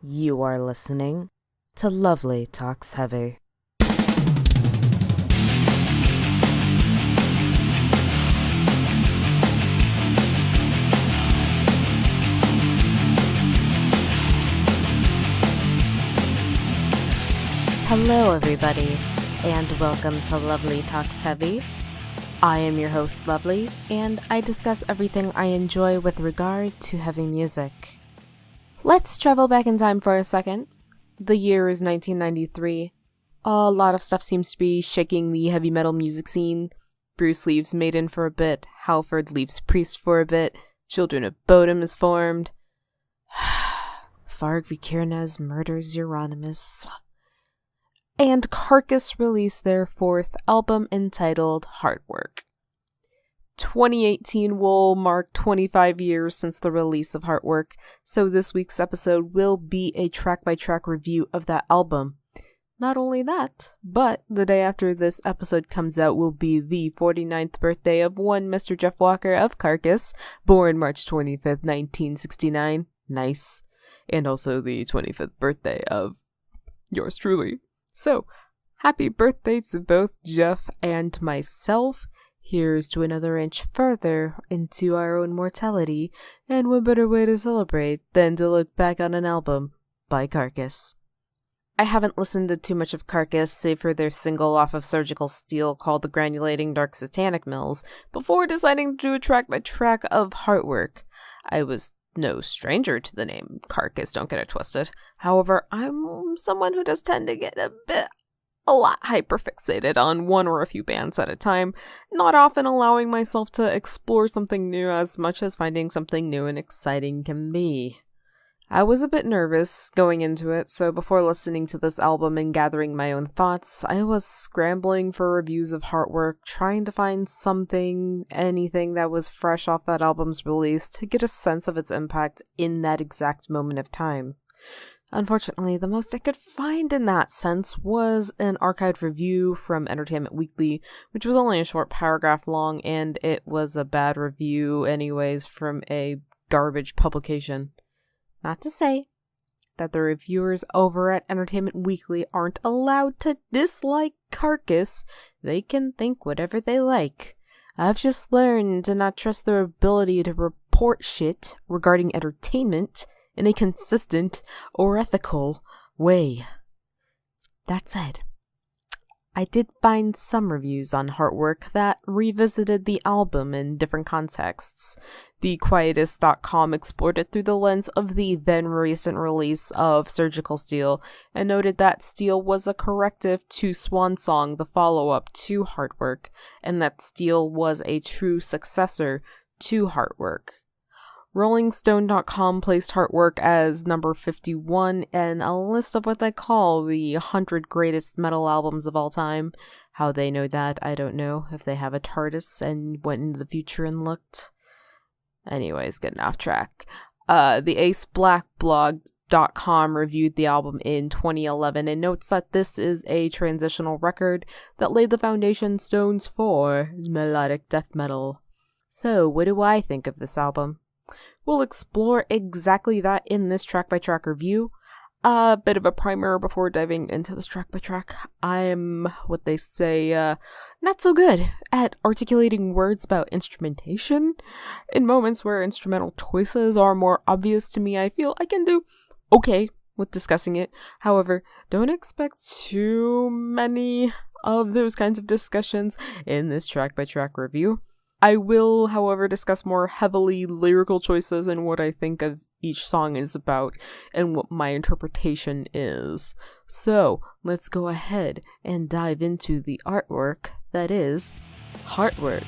You are listening to Lovely Talks Heavy. Hello everybody, and welcome to Lovely Talks Heavy. I am your host, Lovely, and I discuss everything I enjoy with regard to heavy music. Let's travel back in time for a second. The year is 1993. A lot of stuff seems to be shaking the heavy metal music scene. Bruce leaves Maiden for a bit, Halford leaves Priest for a bit, Children of Bodom is formed. Varg Vikernes murders Euronymous. And Carcass released their fourth album entitled Heartwork. 2018 will mark 25 years since the release of Heartwork, so this week's episode will be a track-by-track review of that album. Not only that, but the day after this episode comes out will be the 49th birthday of one Mr. Jeff Walker of Carcass, born March 25th, 1969. Nice. And also the 25th birthday of yours truly. So, happy birthday to both Jeff and myself. Here's to another inch further into our own mortality, and what better way to celebrate than to look back on an album by Carcass. I haven't listened to too much of Carcass, save for their single off of Surgical Steel called The Granulating Dark Satanic Mills, before deciding to do a track-by-track of Heartwork. I was no stranger to the name Carcass, don't get it twisted. However, I'm someone who does tend to get a lot hyperfixated on one or a few bands at a time, not often allowing myself to explore something new as much as finding something new and exciting can be. I was a bit nervous going into it, so before listening to this album and gathering my own thoughts, I was scrambling for reviews of Heartwork, trying to find anything that was fresh off that album's release to get a sense of its impact in that exact moment of time. Unfortunately, the most I could find in that sense was an archived review from Entertainment Weekly, which was only a short paragraph long, and it was a bad review anyways from a garbage publication. Not to say that the reviewers over at Entertainment Weekly aren't allowed to dislike Carcass. They can think whatever they like. I've just learned to not trust their ability to report shit regarding entertainment in a consistent or ethical way. That said, I did find some reviews on Heartwork that revisited the album in different contexts. TheQuietest.com explored it through the lens of the then recent release of Surgical Steel and noted that Steel was a corrective to Swan Song, the follow-up to Heartwork, and that Steel was a true successor to Heartwork. RollingStone.com placed Heartwork as number 51 in a list of what they call the 100 greatest metal albums of all time. How they know that, I don't know. If they have a TARDIS and went into the future and looked. Anyways, getting off track. The AceBlackBlog.com reviewed the album in 2011 and notes that this is a transitional record that laid the foundation stones for melodic death metal. So, what do I think of this album? We'll explore exactly that in this track-by-track review. A bit of a primer before diving into this track-by-track. I'm, what they say, not so good at articulating words about instrumentation. In moments where instrumental choices are more obvious to me, I feel I can do okay with discussing it. However, don't expect too many of those kinds of discussions in this track-by-track review. I will, however, discuss more heavily lyrical choices and what I think of each song is about and what my interpretation is. So, let's go ahead and dive into the artwork that is Heartwork.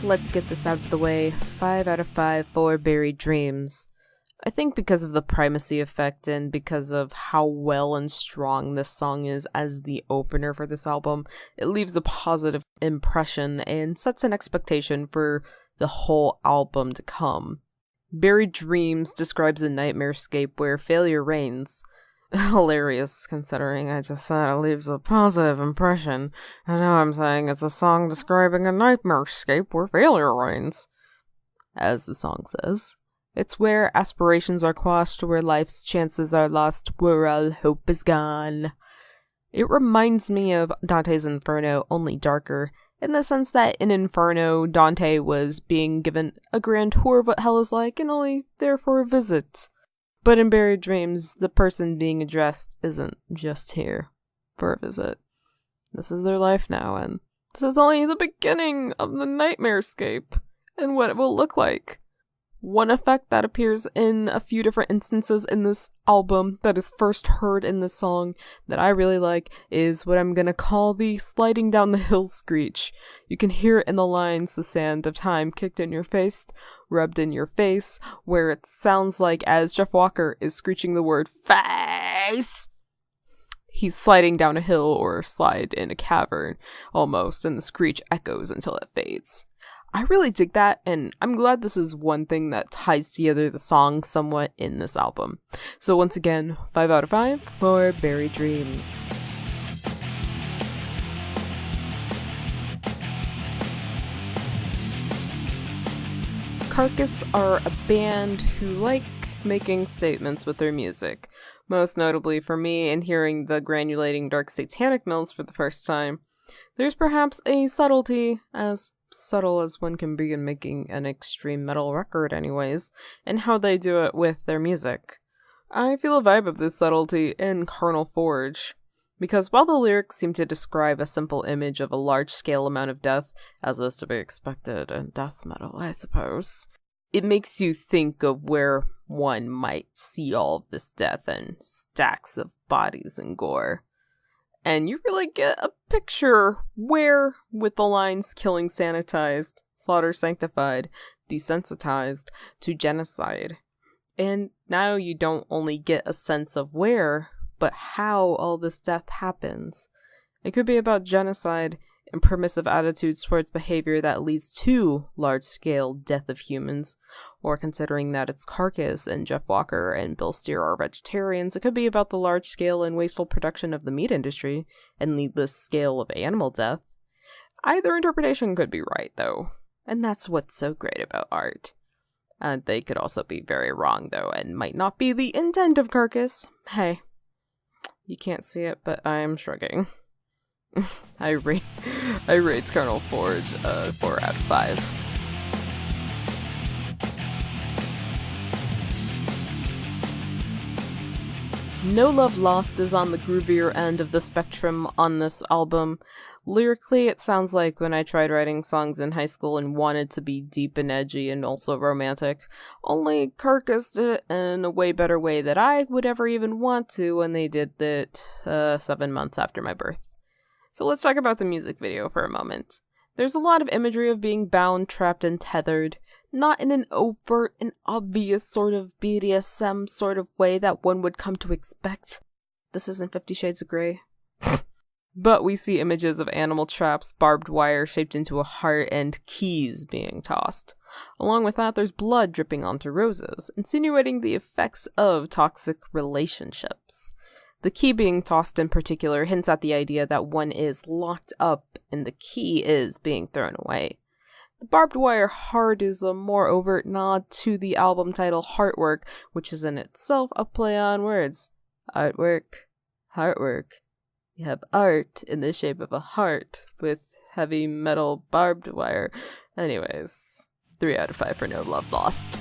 Let's get this out of the way. 5 out of 5 for Buried Dreams. I think because of the primacy effect and because of how well and strong this song is as the opener for this album, it leaves a positive impression and sets an expectation for the whole album to come. Buried Dreams describes a nightmarescape where failure reigns. Hilarious, considering I just said it leaves a positive impression, and now I'm saying it's a song describing a nightmare-scape where failure reigns. As the song says, it's where aspirations are quashed, where life's chances are lost, where all hope is gone. It reminds me of Dante's Inferno, only darker, in the sense that in Inferno, Dante was being given a grand tour of what hell is like and only there for a visit. But in Buried Dreams, the person being addressed isn't just here for a visit. This is their life now, and this is only the beginning of the nightmare-scape and what it will look like. One effect that appears in a few different instances in this album that is first heard in this song that I really like is what I'm gonna call the sliding down the hill screech. You can hear it in the lines, the sand of time kicked in your face, rubbed in your face, where it sounds like as Jeff Walker is screeching the word face, he's sliding down a hill or slide in a cavern almost, and the screech echoes until it fades. I really dig that, and I'm glad this is one thing that ties together the song somewhat in this album. So once again, 5 out of 5 for Buried Dreams. Carcass are a band who like making statements with their music. Most notably for me in hearing the granulating dark satanic melodies for the first time, there's perhaps a subtlety, as subtle as one can be in making an extreme metal record anyways, and how they do it with their music. I feel a vibe of this subtlety in Carnal Forge, because while the lyrics seem to describe a simple image of a large-scale amount of death, as is to be expected in death metal, I suppose, it makes you think of where one might see all of this death and stacks of bodies and gore. And you really get a picture where, with the lines killing sanitized, slaughter sanctified, desensitized to genocide. And now you don't only get a sense of where, but how all this death happens. It could be about genocide and permissive attitudes towards behavior that leads to large-scale death of humans, or considering that it's Carcass and Jeff Walker and Bill Steer are vegetarians, it could be about the large-scale and wasteful production of the meat industry and needless scale of animal death. Either interpretation could be right, though, and that's what's so great about art. And they could also be very wrong, though, and might not be the intent of Carcass. Hey, you can't see it, but I'm shrugging. I rate Carnal Forge 4 out of 5. No Love Lost is on the groovier end of the spectrum on this album. Lyrically, it sounds like when I tried writing songs in high school and wanted to be deep and edgy and also romantic. Only Carcass did it in a way better way that I would ever even want to when they did it 7 months after my birth. So let's talk about the music video for a moment. There's a lot of imagery of being bound, trapped, and tethered, not in an overt and obvious sort of BDSM sort of way that one would come to expect. This isn't 50 Shades of Grey. But we see images of animal traps, barbed wire shaped into a heart, and keys being tossed. Along with that, there's blood dripping onto roses, insinuating the effects of toxic relationships. The key being tossed in particular hints at the idea that one is locked up and the key is being thrown away. The barbed wire heart is a more overt nod to the album title Heartwork, which is in itself a play on words. Artwork, heartwork. You have art in the shape of a heart with heavy metal barbed wire. Anyways, 3 out of 5 for No Love Lost.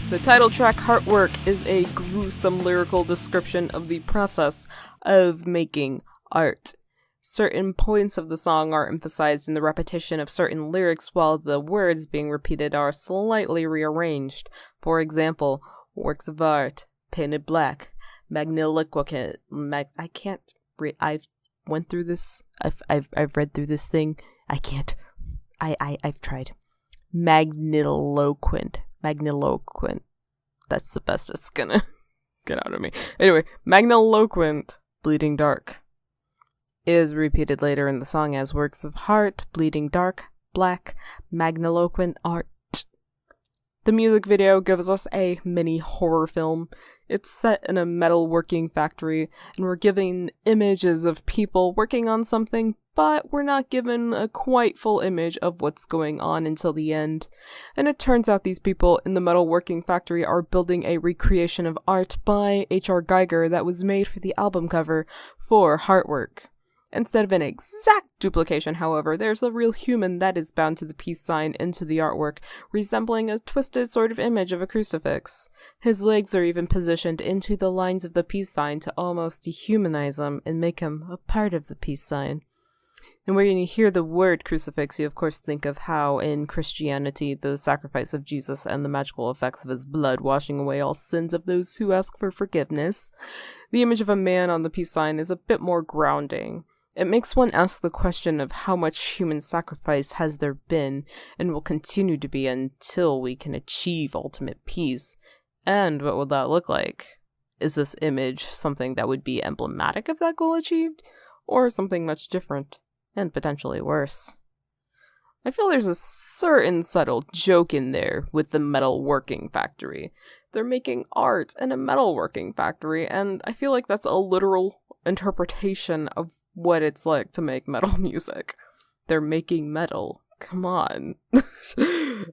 The title track, Heartwork, is a gruesome lyrical description of the process of making art. Certain points of the song are emphasized in the repetition of certain lyrics, while the words being repeated are slightly rearranged. For example, works of art, painted black, magniloquent. I can't read. I've went through this. I've read through this thing. I can't. I've tried. Magniloquent. That's the best it's gonna get out of me. Anyway, magniloquent, bleeding dark is repeated later in the song as works of heart, bleeding dark, black, magniloquent art. The music video gives us a mini horror film. It's set in a metalworking factory, and we're given images of people working on something, but we're not given a quite full image of what's going on until the end. And it turns out these people in the metalworking factory are building a recreation of art by H.R. Geiger that was made for the album cover for Heartwork. Instead of an exact duplication, however, there's a real human that is bound to the peace sign into the artwork, resembling a twisted sort of image of a crucifix. His legs are even positioned into the lines of the peace sign to almost dehumanize him and make him a part of the peace sign. And when you hear the word crucifix, you of course think of how in Christianity, the sacrifice of Jesus and the magical effects of his blood washing away all sins of those who ask for forgiveness. The image of a man on the peace sign is a bit more grounding. It makes one ask the question of how much human sacrifice has there been and will continue to be until we can achieve ultimate peace. And what would that look like? Is this image something that would be emblematic of that goal achieved? Or something much different and potentially worse? I feel there's a certain subtle joke in there with the metalworking factory. They're making art in a metalworking factory, and I feel like that's a literal interpretation of what it's like to make metal music. They're making metal. Come on.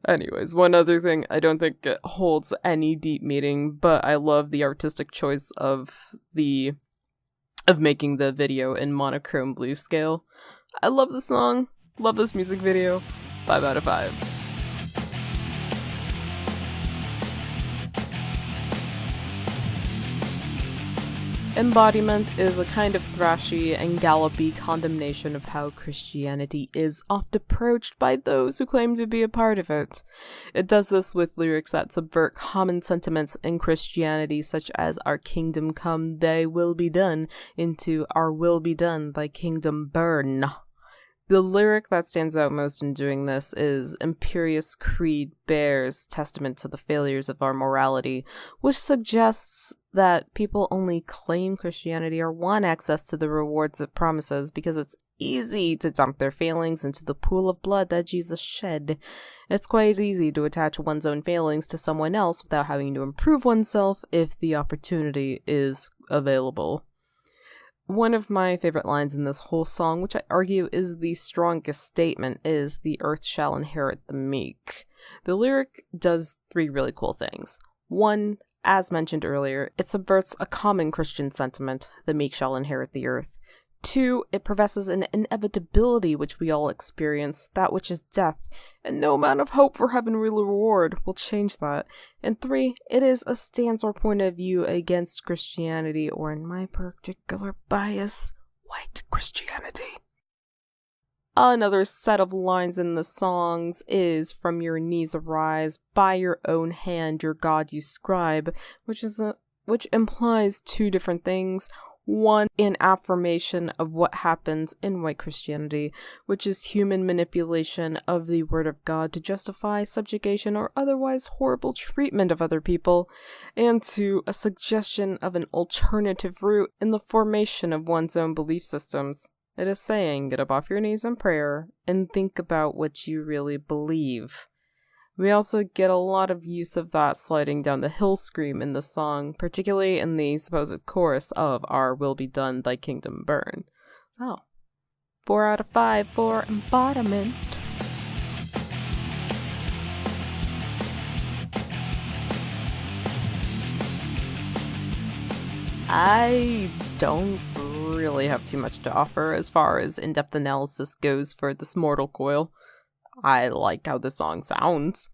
Anyways, one other thing, I don't think it holds any deep meaning, but I love the artistic choice of making the video in monochrome blue scale. I love the song, love this music video. 5 out of 5. Embodiment is a kind of thrashy and gallopy condemnation of how Christianity is oft approached by those who claim to be a part of it. It does this with lyrics that subvert common sentiments in Christianity, such as "Our kingdom come, thy will be done," into "Our will be done, thy kingdom burn." The lyric that stands out most in doing this is "Imperious creed bears testament to the failures of our morality," which suggests that people only claim Christianity or want access to the rewards it promises because it's easy to dump their failings into the pool of blood that Jesus shed. It's quite easy to attach one's own failings to someone else without having to improve oneself if the opportunity is available. One of my favorite lines in this whole song, which I argue is the strongest statement, is "The earth shall inherit the meek." The lyric does 3 really cool things. 1, as mentioned earlier, it subverts a common Christian sentiment, "the meek shall inherit the earth." 2, it professes an inevitability which we all experience, that which is death, and no amount of hope for heavenly reward will change that. And 3, it is a stance or point of view against Christianity, or in my particular bias, white Christianity. Another set of lines in the songs is "From your knees arise, by your own hand your God you scribe," which implies 2 different things. 1, an affirmation of what happens in white Christianity, which is human manipulation of the word of God to justify subjugation or otherwise horrible treatment of other people, and 2, a suggestion of an alternative route in the formation of one's own belief systems. It is saying, get up off your knees in prayer and think about what you really believe. We also get a lot of use of that sliding down the hill scream in the song, particularly in the supposed chorus of "Our will be done, thy kingdom burn." So, 4 out of 5 for embodiment. I don't really have too much to offer as far as in-depth analysis goes for this Mortal Coil. I like how the song sounds.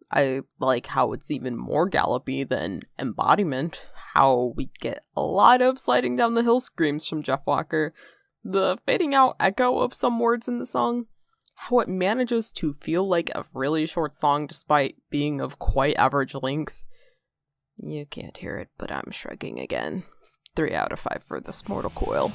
I like how it's even more gallopy than Embodiment, how we get a lot of sliding down the hill screams from Jeff Walker, the fading out echo of some words in the song, how it manages to feel like a really short song despite being of quite average length. You can't hear it, but I'm shrugging again. 3 out of 5 for this Mortal Coil.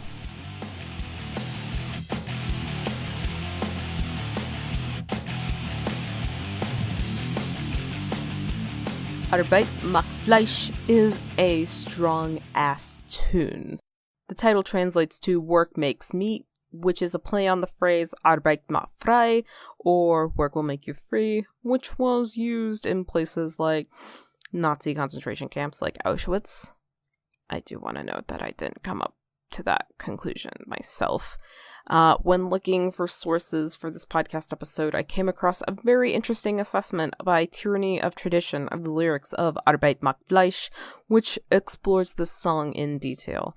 Arbeit macht Fleisch is a strong-ass tune. The title translates to "Work Makes Meat." which is a play on the phrase Arbeit macht frei, or work will make you free, which was used in places like Nazi concentration camps like Auschwitz. I do want to note that I didn't come up to that conclusion myself. When looking for sources for this podcast episode, I came across a very interesting assessment by Tyranny of Tradition of the lyrics of Arbeit macht Fleisch, which explores this song in detail.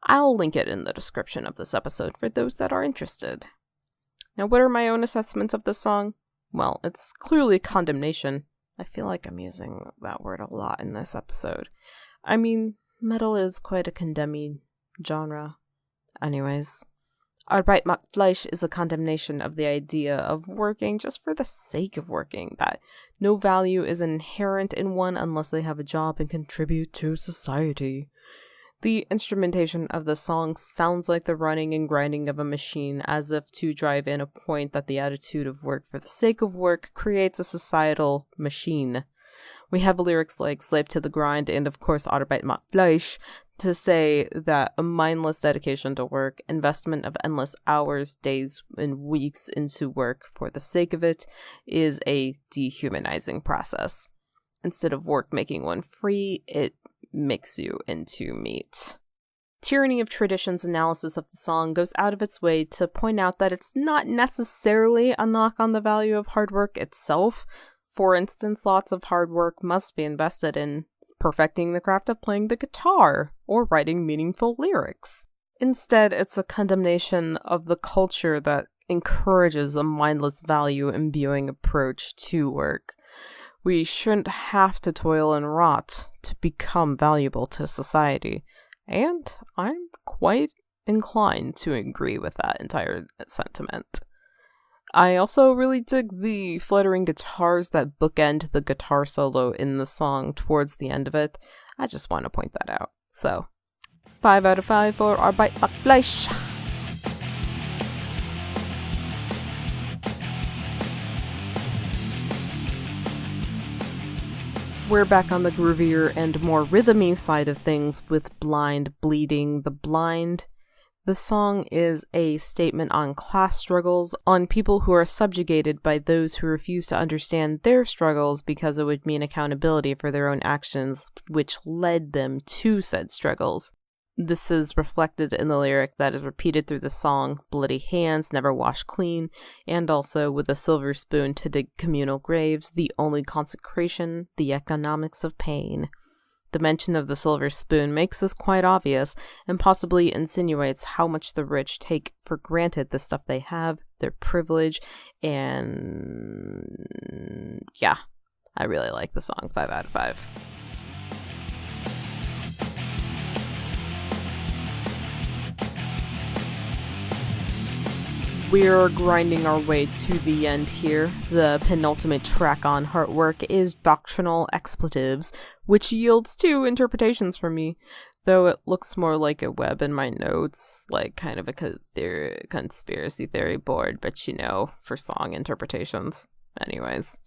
I'll link it in the description of this episode for those that are interested. Now, what are my own assessments of this song? Well, it's clearly condemnation. I feel like I'm using that word a lot in this episode. I mean, metal is quite a condemning genre. Anyways, Arbeit macht Fleisch is a condemnation of the idea of working just for the sake of working, that no value is inherent in one unless they have a job and contribute to society. The instrumentation of the song sounds like the running and grinding of a machine, as if to drive in a point that the attitude of work for the sake of work creates a societal machine. We have lyrics like slave to the grind and, of course, Arbeit macht Fleisch to say that a mindless dedication to work, investment of endless hours, days, and weeks into work for the sake of it, is a dehumanizing process. Instead of work making one free, it makes you into meat. Tyranny of Tradition's analysis of the song goes out of its way to point out that it's not necessarily a knock on the value of hard work itself. For instance, lots of hard work must be invested in perfecting the craft of playing the guitar or writing meaningful lyrics. Instead, it's a condemnation of the culture that encourages a mindless value-imbuing approach to work. We shouldn't have to toil and rot to become valuable to society. And I'm quite inclined to agree with that entire sentiment. I also really dig the fluttering guitars that bookend the guitar solo in the song towards the end of it. I just want to point that out. So, 5 out of 5 for Arbeit macht Fleisch. We're back on the groovier and more rhythmy side of things with Blind Bleeding the Blind. The song is a statement on class struggles, on people who are subjugated by those who refuse to understand their struggles because it would mean accountability for their own actions, which led them to said struggles. This is reflected in the lyric that is repeated through the song, bloody hands never wash clean, and also with a silver spoon to dig communal graves, the only consecration, the economics of pain. The mention of the silver spoon makes this quite obvious and possibly insinuates how much the rich take for granted the stuff they have, their privilege, and yeah, I really like the song. 5 out of 5. We're grinding our way to the end here. The penultimate track on Heartwork is Doctrinal Expletives, which yields 2 interpretations for me, though it looks more like a web in my notes, like kind of a conspiracy theory board, but you know, for song interpretations. Anyways.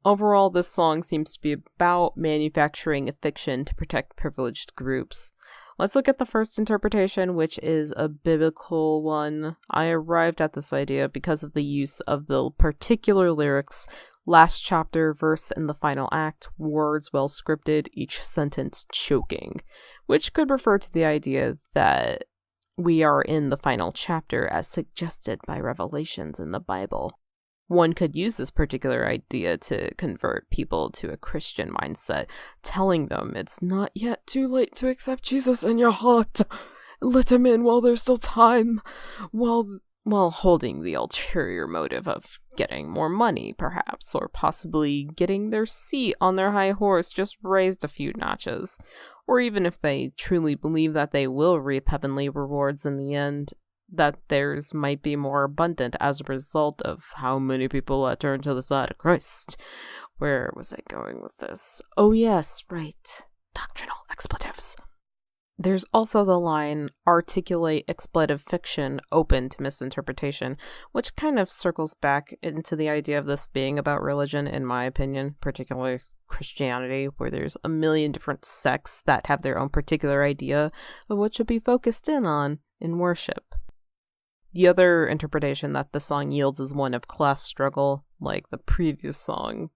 Overall, this song seems to be about manufacturing a fiction to protect privileged groups. Let's look at the first interpretation, which is a biblical one. I arrived at this idea because of the use of the particular lyrics, last chapter, verse, and the final act, words well scripted, each sentence choking, which could refer to the idea that we are in the final chapter as suggested by revelations in the Bible. One could use this particular idea to convert people to a Christian mindset, telling them it's not yet too late to accept Jesus in your heart. Let him in while there's still time, while holding the ulterior motive of getting more money, perhaps, or possibly getting their seat on their high horse just raised a few notches. Or even if they truly believe that they will reap heavenly rewards in the end, that theirs might be more abundant as a result of how many people turn to the side of Christ. Where was I going with this? Oh yes, right. Doctrinal expletives. There's also the line, articulate expletive fiction open to misinterpretation, which kind of circles back into the idea of this being about religion, in my opinion, particularly Christianity, where there's a million different sects that have their own particular idea of what should be focused in on in worship. The other interpretation that the song yields is one of class struggle, like the previous song,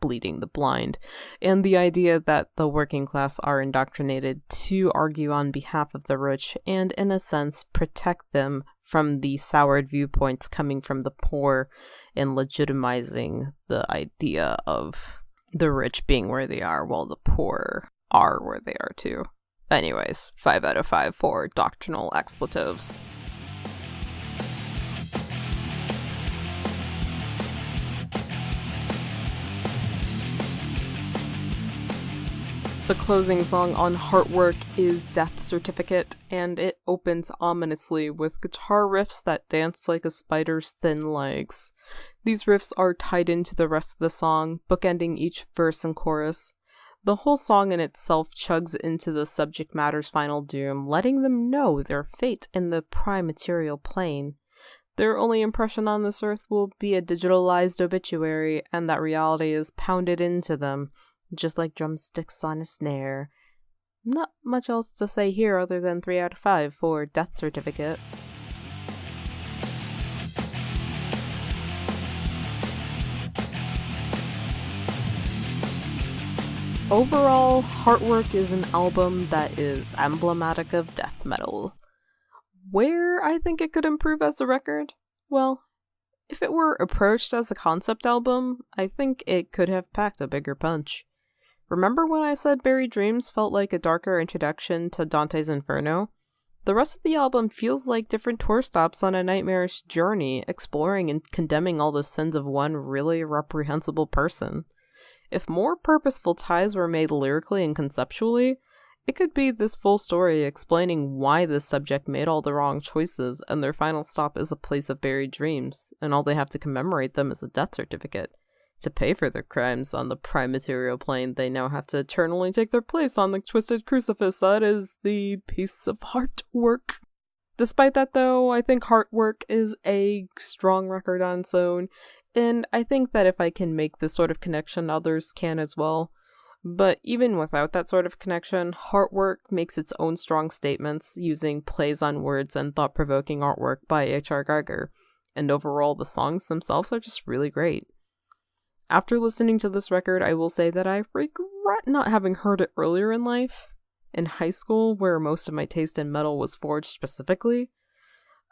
Bleeding the Blind, and the idea that the working class are indoctrinated to argue on behalf of the rich and, in a sense, protect them from the soured viewpoints coming from the poor and legitimizing the idea of the rich being where they are while the poor are where they are too. Anyways, 5 out of 5 for doctrinal expletives. The closing song on Heartwork is Death Certificate, and it opens ominously with guitar riffs that dance like a spider's thin legs. These riffs are tied into the rest of the song, bookending each verse and chorus. The whole song in itself chugs into the subject matter's final doom, letting them know their fate in the prime material plane. Their only impression on this earth will be a digitalized obituary, and that reality is pounded into them, just like drumsticks on a snare. Not much else to say here other than 3 out of 5 for Death Certificate. Overall, Heartwork is an album that is emblematic of death metal. Where I think it could improve as a record? Well, if it were approached as a concept album, I think it could have packed a bigger punch. Remember when I said Buried Dreams felt like a darker introduction to Dante's Inferno? The rest of the album feels like different tour stops on a nightmarish journey, exploring and condemning all the sins of one really reprehensible person. If more purposeful ties were made lyrically and conceptually, it could be this full story explaining why this subject made all the wrong choices and their final stop is a place of buried dreams, and all they have to commemorate them is a death certificate. To pay for their crimes on the prime material plane, they now have to eternally take their place on the twisted crucifix that is the piece of Heartwork. Despite that though, I think Heartwork is a strong record on its own, and I think that if I can make this sort of connection, others can as well. But even without that sort of connection, Heartwork makes its own strong statements using plays on words and thought-provoking artwork by H.R. Geiger, and overall the songs themselves are just really great. After listening to this record, I will say that I regret not having heard it earlier in life. In high school, where most of my taste in metal was forged specifically.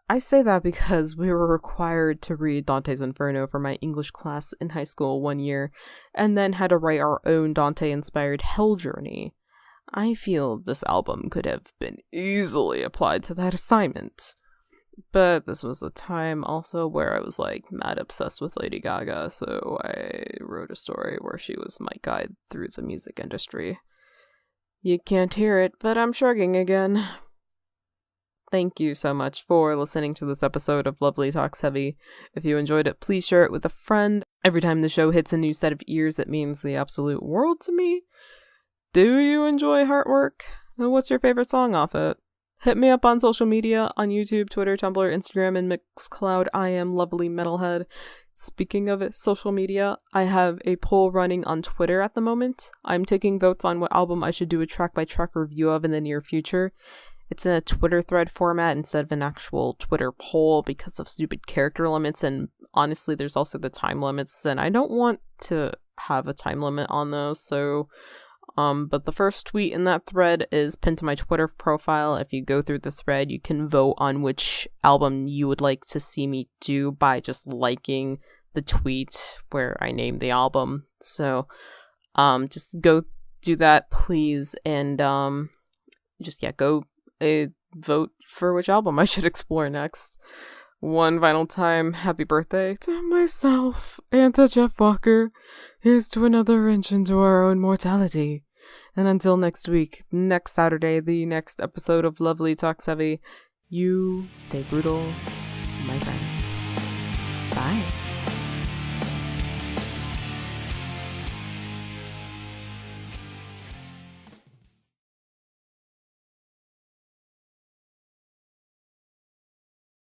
I say that because we were required to read Dante's Inferno for my English class in high school one year, and then had to write our own Dante-inspired Hell Journey. I feel this album could have been easily applied to that assignment. But this was a time also where I was like mad obsessed with Lady Gaga, so I wrote a story where she was my guide through the music industry. You can't hear it, but I'm shrugging again. Thank you so much for listening to this episode of Lovely Talks Heavy. If you enjoyed it, please share it with a friend. Every time the show hits a new set of ears, it means the absolute world to me. Do you enjoy Heartwork? And what's your favorite song off it? Hit me up on social media, on YouTube, Twitter, Tumblr, Instagram, and Mixcloud. I am Lovely Metalhead. Speaking of social media, I have a poll running on Twitter at the moment. I'm taking votes on what album I should do a track-by-track review of in the near future. It's in a Twitter thread format instead of an actual Twitter poll because of stupid character limits, and honestly, there's also the time limits, and I don't want to have a time limit on those, so... But the first tweet in that thread is pinned to my Twitter profile. If you go through the thread, you can vote on which album you would like to see me do by just liking the tweet where I name the album. So, just go do that, please, and, go vote for which album I should explore next. One final time, happy birthday to myself and to Jeff Walker. Here's to another inch into our own mortality. And until next week, next Saturday, the next episode of Lovely Talks Heavy, you stay brutal.